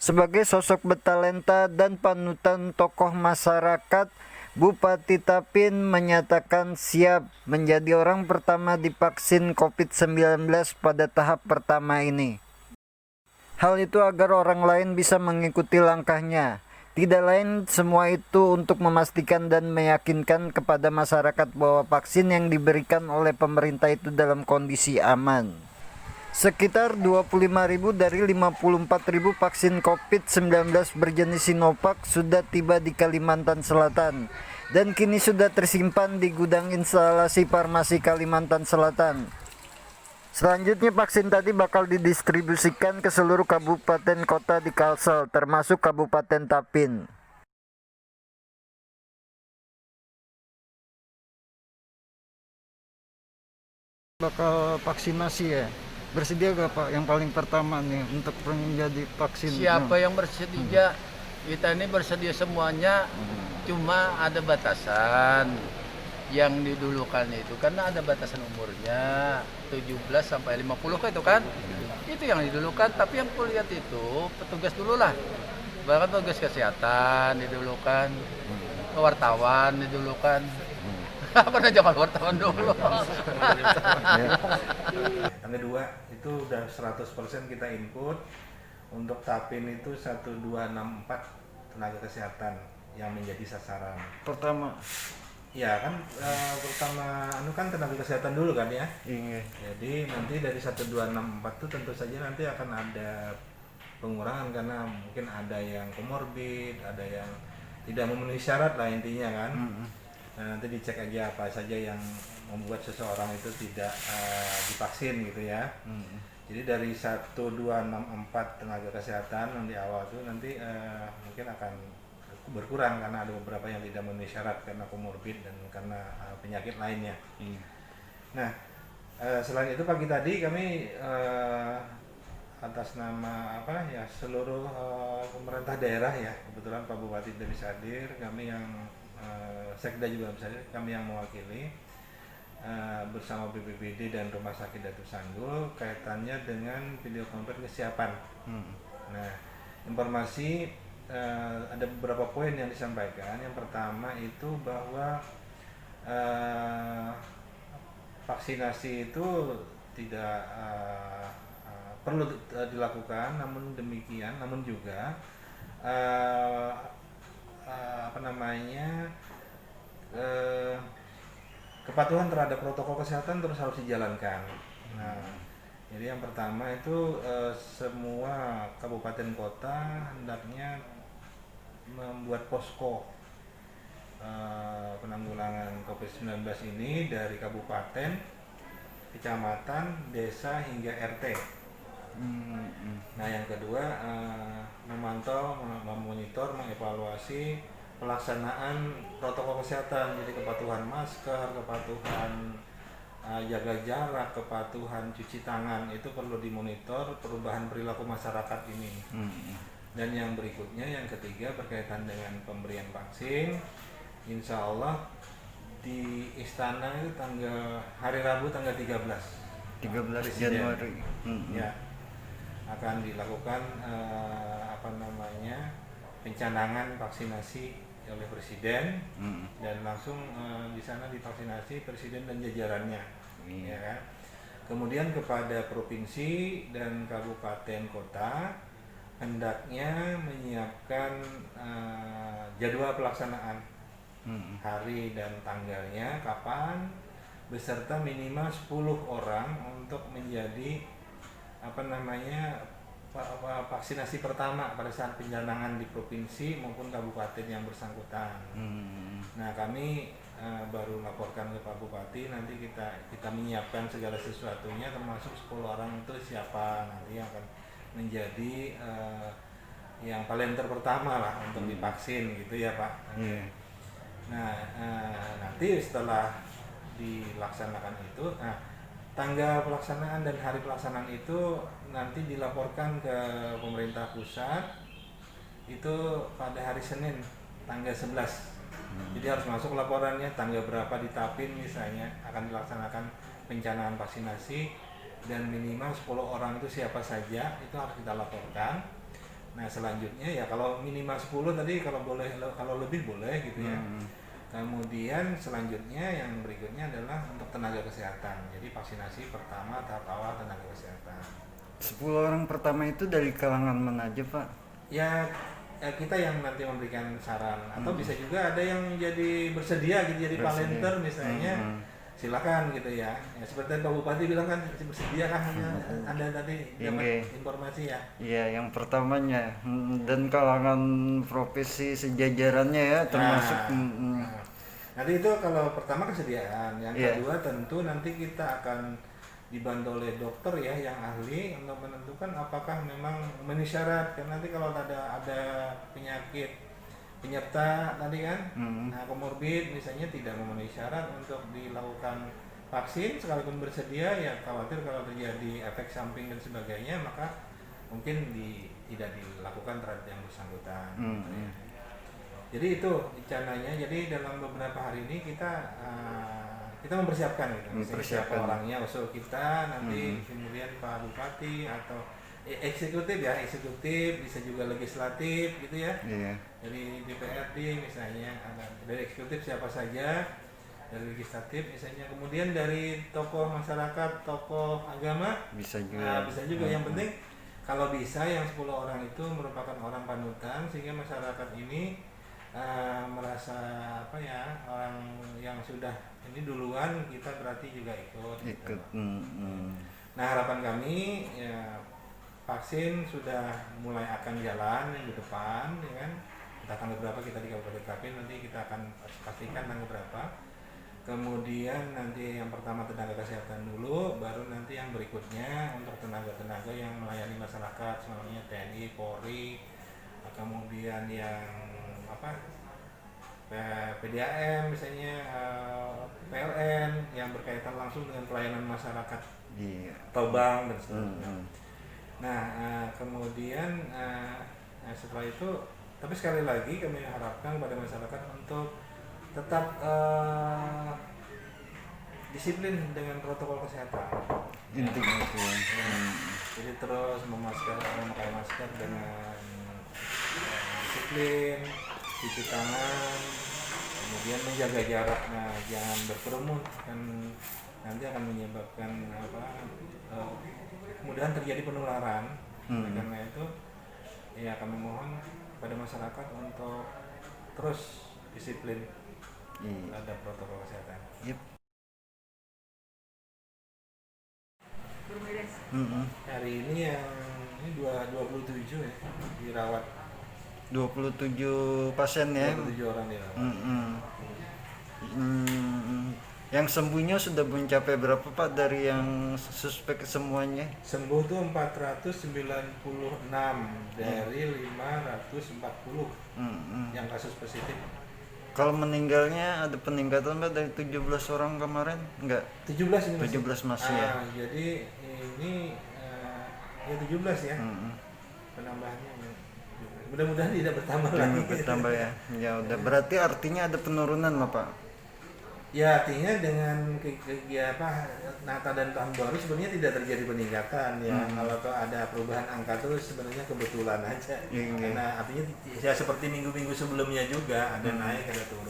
Sebagai sosok bertalenta dan panutan tokoh masyarakat, Bupati Tapin menyatakan siap menjadi orang pertama divaksin COVID-19 pada tahap pertama ini. Hal itu agar orang lain bisa mengikuti langkahnya. Tidak lain semua itu untuk memastikan dan meyakinkan kepada masyarakat bahwa vaksin yang diberikan oleh pemerintah itu dalam kondisi aman. Sekitar 25.000 dari 54.000 vaksin COVID-19 berjenis Sinovac sudah tiba di Kalimantan Selatan dan kini sudah tersimpan di gudang instalasi farmasi Kalimantan Selatan. Selanjutnya vaksin tadi bakal didistribusikan ke seluruh kabupaten kota di Kalsel, termasuk Kabupaten Tapin. Bakal vaksinasi ya? Bersedia gak Pak yang paling pertama nih untuk menjadi vaksin? Siapa yang bersedia? Kita ini bersedia semuanya, cuma ada batasan. Yang didulukan itu karena ada batasan umurnya 17 sampai 50 itu kan. Itu yang didulukan, tapi yang kulihat itu petugas dulu lah. Bahkan petugas kesehatan didulukan, wartawan didulukan. Apa jangan wartawan dulu. Yang kedua itu udah 100% kita input. Untuk Tapin itu 1264 tenaga kesehatan yang menjadi sasaran Pertama. Ya kan pertama kan tenaga kesehatan dulu kan ya. Iya. Jadi nanti dari 1264 itu tentu saja nanti akan ada pengurangan karena mungkin ada yang komorbid, ada yang tidak memenuhi syarat lah intinya kan. Nah, nanti dicek aja apa saja yang membuat seseorang itu tidak divaksin gitu ya. Jadi dari 1264 tenaga kesehatan yang di awal itu nanti mungkin akan berkurang karena ada beberapa yang tidak memenuhi syarat karena komorbid dan karena penyakit lainnya. Nah, selain itu pagi tadi kami atas nama seluruh pemerintah daerah ya, kebetulan Pak Bupati tidak bisa hadir, kami yang Sekda juga bisa hadir, kami yang mewakili bersama BPBD dan Rumah Sakit Datu Sanggul kaitannya dengan video conference kesiapan. Nah, informasi ada beberapa poin yang disampaikan. Yang pertama itu bahwa vaksinasi itu tidak perlu dilakukan, namun juga kepatuhan terhadap protokol kesehatan terus harus dijalankan. Nah, jadi yang pertama itu semua kabupaten kota hendaknya membuat posko penanggulangan COVID-19 ini dari kabupaten, kecamatan, desa hingga RT. Nah, yang kedua memantau, memonitor, mengevaluasi pelaksanaan protokol kesehatan, jadi kepatuhan masker, kepatuhan jaga jarak, kepatuhan cuci tangan itu perlu dimonitor perubahan perilaku masyarakat ini. Dan yang berikutnya, yang ketiga berkaitan dengan pemberian vaksin, insya Allah di istana itu hari Rabu tanggal 13 Januari ya akan dilakukan pencanangan vaksinasi oleh Presiden dan langsung di sana divaksinasi Presiden dan jajarannya, ya kan. Kemudian kepada provinsi dan kabupaten kota hendaknya menyiapkan jadwal pelaksanaan hari dan tanggalnya kapan, beserta minimal 10 orang untuk menjadi vaksinasi pertama pada saat pencanangan di provinsi maupun kabupaten yang bersangkutan. Nah, kami baru laporkan ke Pak Bupati, nanti kita menyiapkan segala sesuatunya termasuk 10 orang itu siapa nanti yang akan menjadi yang volunteer pertama lah untuk divaksin gitu ya Pak. Nah, nanti setelah dilaksanakan itu, tanggal pelaksanaan dan hari pelaksanaan itu nanti dilaporkan ke pemerintah pusat itu pada hari Senin tanggal 11. Jadi harus masuk laporannya tanggal berapa di Tapin misalnya akan dilaksanakan pencanangan vaksinasi dan minimal 10 orang itu siapa saja itu harus kita laporkan. Nah selanjutnya ya kalau minimal 10 tadi, kalau lebih boleh gitu ya. Kemudian selanjutnya yang berikutnya adalah untuk tenaga kesehatan. Jadi vaksinasi pertama tahap awal tenaga kesehatan. 10 orang pertama itu dari kalangan mana aja Pak? Ya, kita yang nanti memberikan saran atau bisa juga ada yang jadi bersedia gitu jadi volunteer misalnya. Silakan gitu ya. Ya seperti Pak Bupati bilang kan bersedia kan Anda tadi dapat informasi ya. Iya, yang pertamanya dan kalangan profesi sejajarannya ya termasuk. Nanti itu kalau pertama kesediaan, yang kedua tentu nanti kita akan dibantu oleh dokter ya yang ahli untuk menentukan apakah memang memenuhi syarat. Karena nanti kalau ada penyakit penyerta tadi kan, nah komorbid misalnya tidak memenuhi syarat untuk dilakukan vaksin sekalipun bersedia, ya khawatir kalau terjadi efek samping dan sebagainya maka mungkin tidak dilakukan terhadap yang bersangkutan. Jadi itu rencananya. Jadi dalam beberapa hari ini kita mempersiapkan gitu. Siapa orangnya, usul kita nanti kemudian Pak Bupati atau eksekutif bisa juga legislatif gitu ya. Dari DPRD misalnya, dari eksekutif siapa saja, dari legislatif misalnya, kemudian dari tokoh masyarakat, tokoh agama bisa juga. Yang penting kalau bisa yang 10 orang itu merupakan orang panutan sehingga masyarakat ini merasa orang yang sudah ini duluan kita berarti juga ikut. Gitu. Nah harapan kami ya vaksin sudah mulai akan jalan minggu depan ya kan. Entah tanggal berapa kita di Kabupaten Kapin, nanti kita akan pastikan tanggal berapa. Kemudian nanti yang pertama tenaga kesehatan dulu, baru nanti yang berikutnya untuk tenaga-tenaga yang melayani masyarakat, semuanya TNI, Polri, kemudian yang PDAM misalnya, PLN yang berkaitan langsung dengan pelayanan masyarakat, atau bank dan sebagainya. Nah kemudian setelah itu, tapi sekali lagi kami harapkan kepada masyarakat untuk tetap disiplin dengan protokol kesehatan. Intinya itu. Jadi terus memakai masker dengan disiplin, cuci tangan, kemudian menjaga jarak, jangan berkerumun, kan nanti akan menyebabkan kemudian terjadi penularan. Karena itu ya kami mohon kepada masyarakat untuk terus disiplin terhadap protokol kesehatan. Hari ini yang 27 ya dirawat. 27 pasien ya. 27 orang dirawat. Yang sembuhnya sudah mencapai berapa Pak dari yang suspek semuanya? Sembuh tuh 496 dari 540 yang kasus positif. Kalau meninggalnya ada peningkatan Pak dari 17 orang kemarin? Enggak? 17 ini 17 masih ya? Jadi ini ya 17 ya penambahannya. Mudah-mudahan tidak bertambah lagi. Bertambah ya? Ya udah, berarti artinya ada penurunan lah Pak? Ya artinya dengan Natal dan Tahun Baru sebenarnya tidak terjadi peningkatan ya. Kalau ada perubahan angka itu sebenarnya kebetulan aja. Karena artinya ya seperti minggu-minggu sebelumnya juga ada naik ada turun.